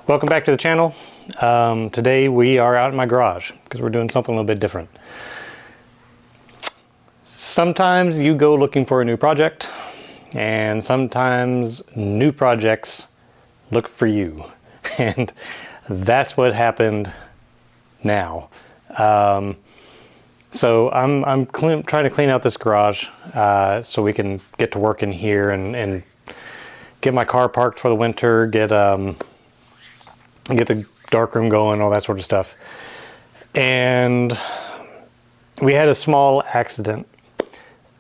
Welcome back to the channel. Today we are out in my garage because we're doing something a little bit different. Sometimes you go looking for a new project, and sometimes new projects look for you. And that's what happened now. So I'm trying to clean out this garage so we can get to work in here and get my car parked for the winter, get the darkroom going, all that sort of stuff. And we had a small accident.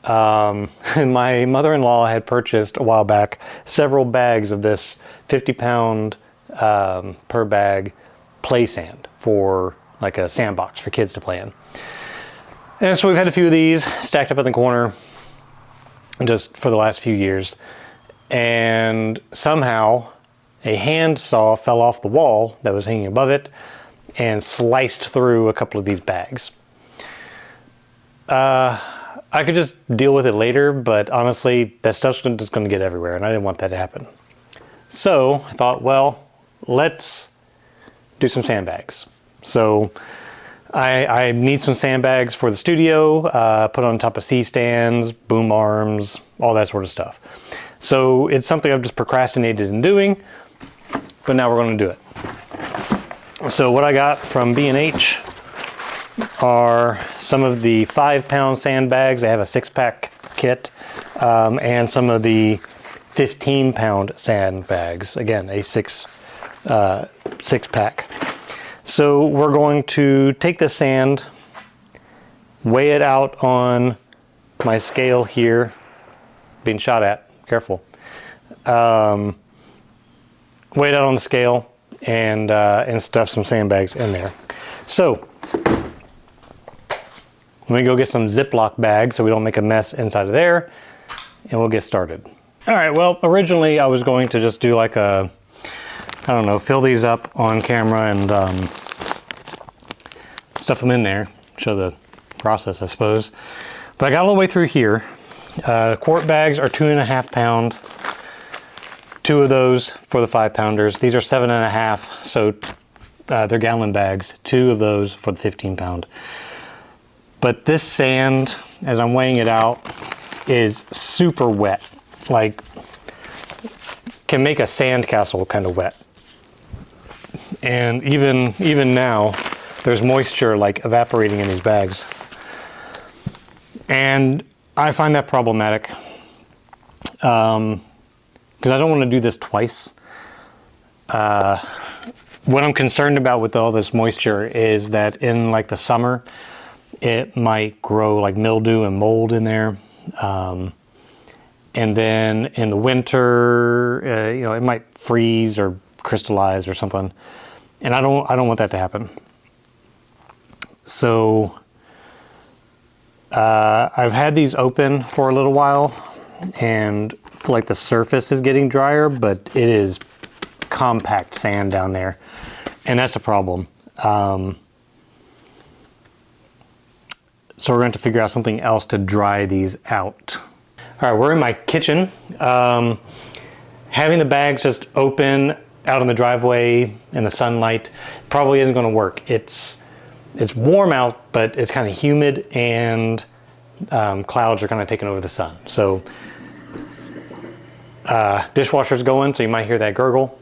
My mother-in-law had purchased a while back several bags of this 50-pound per bag play sand for like a sandbox for kids to play in. And so we've had a few of these stacked up in the corner just for the last few years. And somehow a hand saw fell off the wall that was hanging above it and sliced through a couple of these bags. I could just deal with it later, but honestly, that stuff's just going to get everywhere, and I didn't want that to happen. So I thought, well, let's do some sandbags. So I need some sandbags for the studio, put on top of C-stands, boom arms, all that sort of stuff. So it's something I've just procrastinated in doing, but now we're going to do it. So what I got from B&H are some of the 5-pound sandbags. I have a 6-pack kit, and some of the 15-pound sandbags. Again, a 6-pack. So we're going to take the sand, weigh it out on my scale here, being shot at, careful. Weigh it out on the scale and stuff some sandbags in there. So let me go get some Ziploc bags so we don't make a mess inside of there, and we'll get started. All right, well, originally I was going to just do like a, I don't know, fill these up on camera and stuff them in there, show the process, I suppose. But I got all the way through here. Quart bags are 2.5 pound. 2 of those for the 5-pounders. These are 7.5, so they're gallon bags. 2 of those for the 15-pound. But this sand, as I'm weighing it out, is super wet. Like, can make a sandcastle kind of wet. And even now, there's moisture like evaporating in these bags. And I find that problematic. Because I don't want to do this twice. What I'm concerned about with all this moisture is that in like the summer, it might grow like mildew and mold in there. And then in the winter, it might freeze or crystallize or something. And I don't want that to happen. So I've had these open for a little while, and like the surface is getting drier, but it is compact sand down there, and that's a problem. So we're going to figure out something else to dry these out. All right, we're in my kitchen. Having the bags just open out in the driveway in the sunlight probably isn't going to work. It's warm out, but it's kind of humid, and clouds are kind of taking over the sun. So dishwasher's going, so you might hear that gurgle.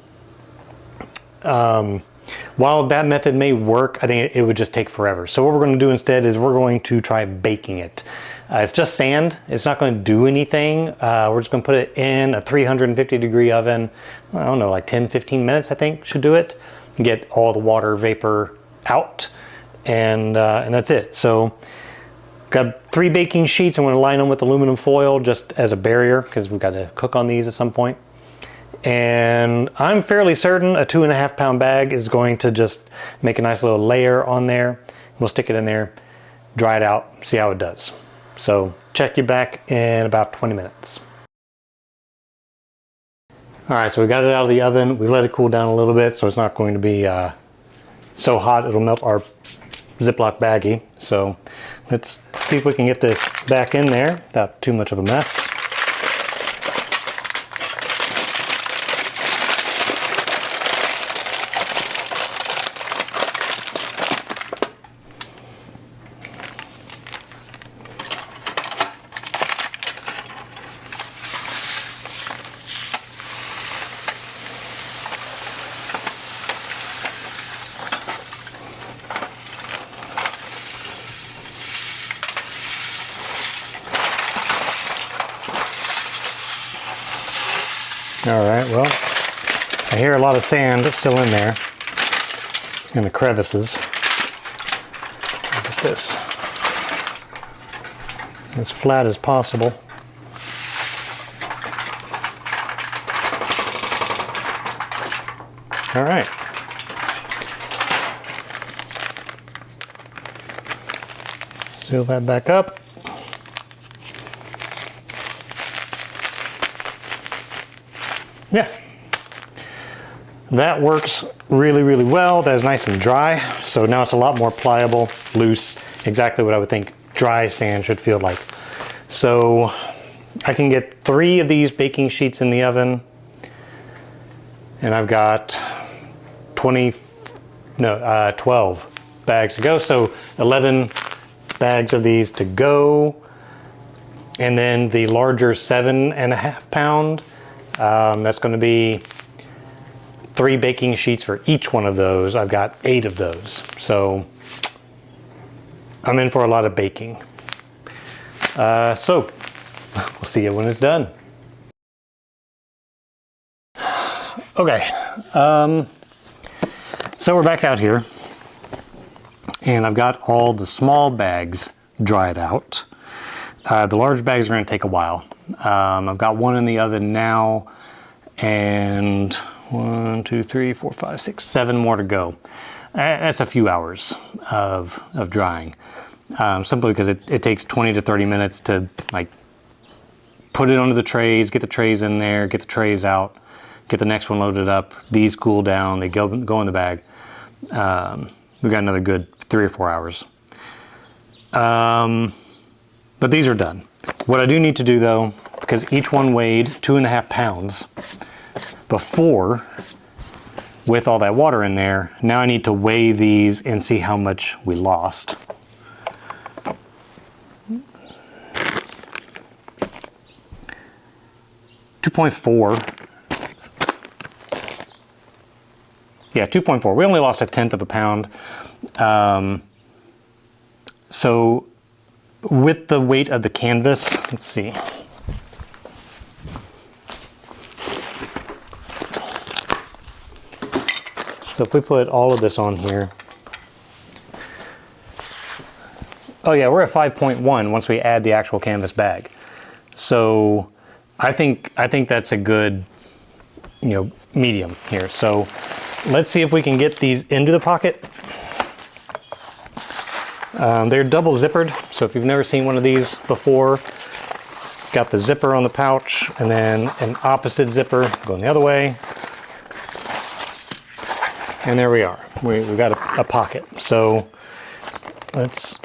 While that method may work, I think it would just take forever. So what we're going to do instead is we're going to try baking it. It's just sand. It's not going to do anything. We're just going to put it in a 350-degree oven. I don't know, like 10-15 minutes, I think, should do it. Get all the water vapor out, and that's it. So got 3 baking sheets. I'm going to line them with aluminum foil just as a barrier because we've got to cook on these at some point. And I'm fairly certain a 2.5 pound bag is going to just make a nice little layer on there. We'll stick it in there, dry it out, see how it does. So check you back in about 20 minutes. All right, so we got it out of the oven. We let it cool down a little bit so it's not going to be so hot it'll melt our Ziploc baggie. So let's see if we can get this back in there without too much of a mess. All right, well, I hear a lot of sand still in there, in the crevices. Look at this. As flat as possible. All right. Seal that back up. Yeah. That works really, really well. That is nice and dry. So now it's a lot more pliable, loose, exactly what I would think dry sand should feel like. So I can get 3 of these baking sheets in the oven, and I've got 12 bags to go. So 11 bags of these to go. And then the larger 7.5 pound, that's going to be 3 baking sheets for each one of those. I've got 8 of those. So I'm in for a lot of baking. So we'll see you when it's done. Okay, so we're back out here, and I've got all the small bags dried out. The large bags are going to take a while. I've got 1 in the oven now, and 1, 2, 3, 4, 5, 6, 7 more to go. That's a few hours of drying, simply because it takes 20 to 30 minutes to like put it onto the trays, get the trays in there, get the trays out, get the next one loaded up. These cool down, they go in the bag. We've got another good 3 or 4 hours. But these are done. What I do need to do though, because each one weighed 2.5 pounds before, with all that water in there, now I need to weigh these and see how much we lost. .4. Yeah, 2.4. We only lost 1/10 of a pound. So with the weight of the canvas, let's see. So if we put all of this on here, oh yeah, we're at 5.1 once we add the actual canvas bag. So I think that's a good, medium here. So let's see if we can get these into the pocket. They're double zippered, so if you've never seen one of these before, it's got the zipper on the pouch and then an opposite zipper going the other way. And there we are. We've got a pocket. So let's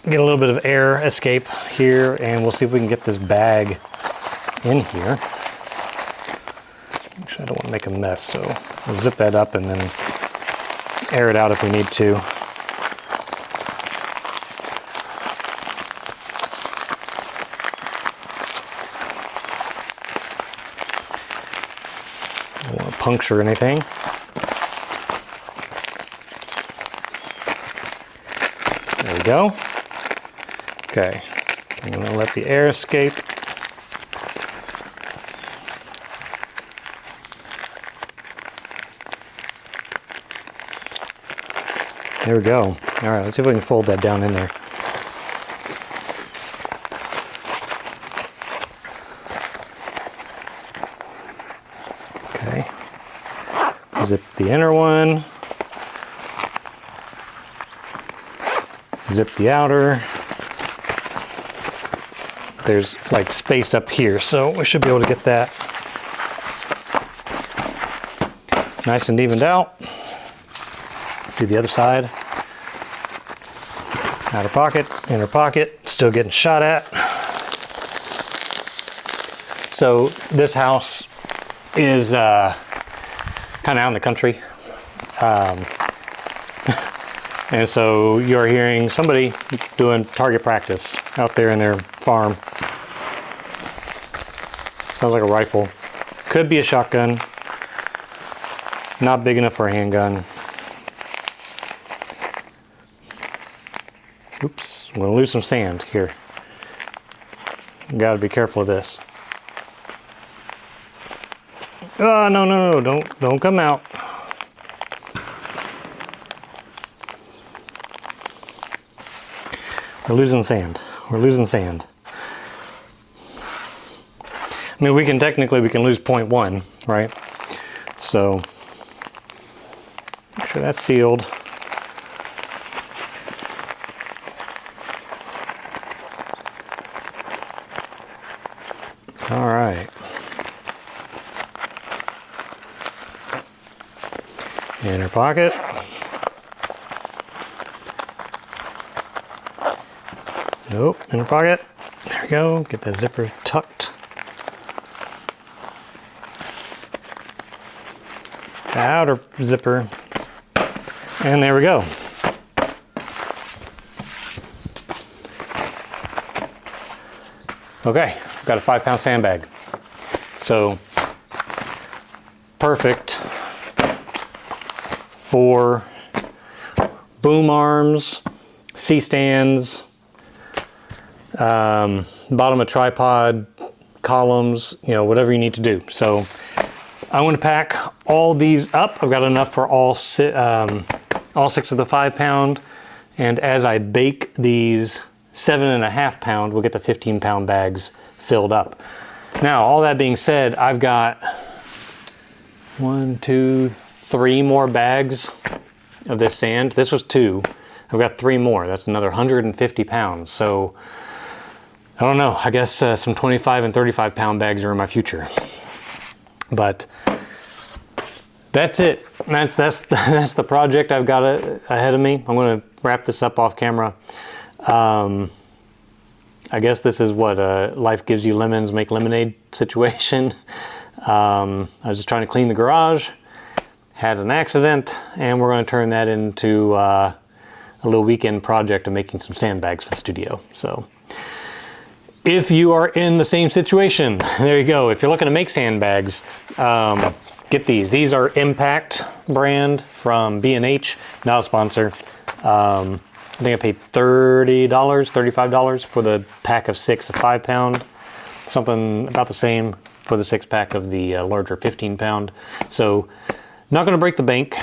get a little bit of air escape here, and we'll see if we can get this bag in here. Actually, I don't want to make a mess, so we'll zip that up and then air it out if we need to. Don't want to puncture anything. There we go. Okay, I'm going to let the air escape. There we go. All right, let's see if we can fold that down in there. Okay. Zip the inner one. Zip the outer. There's like space up here, so we should be able to get that nice and evened out. Do the other side. Outer pocket, inner pocket, still getting shot at. So this house is kind of out in the country. And so you're hearing somebody doing target practice out there in their farm. Sounds like a rifle. Could be a shotgun. Not big enough for a handgun. Oops, I'm going to lose some sand here. Got to be careful of this. Oh, no, no, no, don't come out. We're losing sand. We're losing sand. I mean, we can lose 0.1, right? So, make sure that's sealed. All right. Inner pocket. Nope, inner pocket. There we go. Get the zipper tucked. The outer zipper. And there we go. Okay, I've got a 5-pound sandbag. So, perfect for boom arms, C-stands, bottom of tripod, columns, you know, whatever you need to do. So I'm going to pack all these up. I've got enough for all 6 of the 5-pound. And as I bake these 7.5-pound, we'll get the 15-pound bags filled up. Now, all that being said, I've got 1, 2, 3 more bags of this sand. This was 2. I've got 3 more. That's another 150 pounds. So, I don't know. I guess some 25 and 35-pound bags are in my future. But that's it. That's the project I've got ahead of me. I'm going to wrap this up off camera. I guess this is what life gives you lemons, make lemonade situation. I was just trying to clean the garage, had an accident, and we're going to turn that into a little weekend project of making some sandbags for the studio. So if you are in the same situation, there you go. If you're looking to make sandbags, get these. These are Impact brand from B&H, not a sponsor. I think I paid $30, $35 for the pack of 6 of 5-pound. Something about the same for the 6-pack of the larger 15-pound. So, not going to break the bank.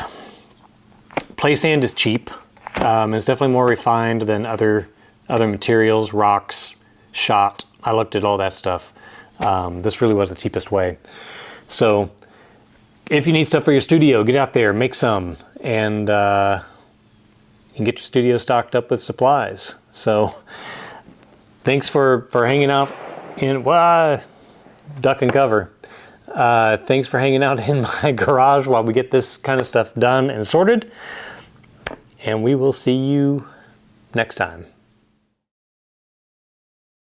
Play sand is cheap. It's definitely more refined than other materials, rocks, shot. I looked at all that stuff. This really was the cheapest way. So, if you need stuff for your studio, get out there, make some, and you can get your studio stocked up with supplies. So, thanks for hanging out in, duck and cover. Thanks for hanging out in my garage while we get this kind of stuff done and sorted. And we will see you next time.